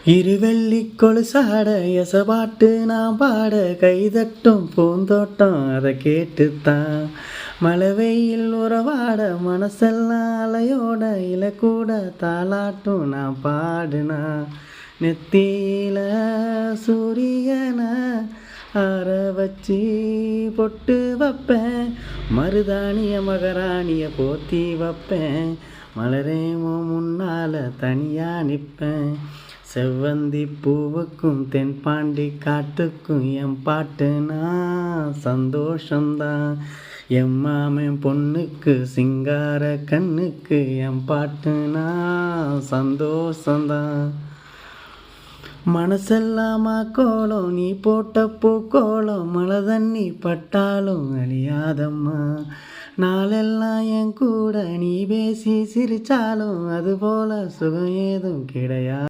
இருவெள்ளி கொலுசாட எசபாட்டு நான் பாட கைதட்டும் பூந்தோட்டம் அதை கேட்டுத்தான் மழை வெயில் உறவாட மனசெல்லாம் அலையோட இலக்கூட தாலாட்டும் நான் பாடுனா நெத்தியில சூரியனை ஆற வச்சு பொட்டு வைப்பேன் மருதாணிய மகராணிய போத்தி வைப்பேன் மலரேமோ முன்னால தனியா நிற்பேன் செவ்வந்தி பூவுக்கும் தென்பாண்டி காட்டுக்கும் என் பாட்டுனா சந்தோஷந்தான் என் மாமன் பொண்ணுக்கு சிங்கார கண்ணுக்கு என் பாட்டுனா சந்தோஷந்தான் மனசெல்லாமா கோலம் நீ போட்ட பூக்கோளம் மழை தண்ணி பட்டாலும் அழியாதம்மா நாளெல்லாம் என் கூட நீ பேசி சிரிச்சாலும் அதுபோல சுகம் ஏதும் கிடையாது.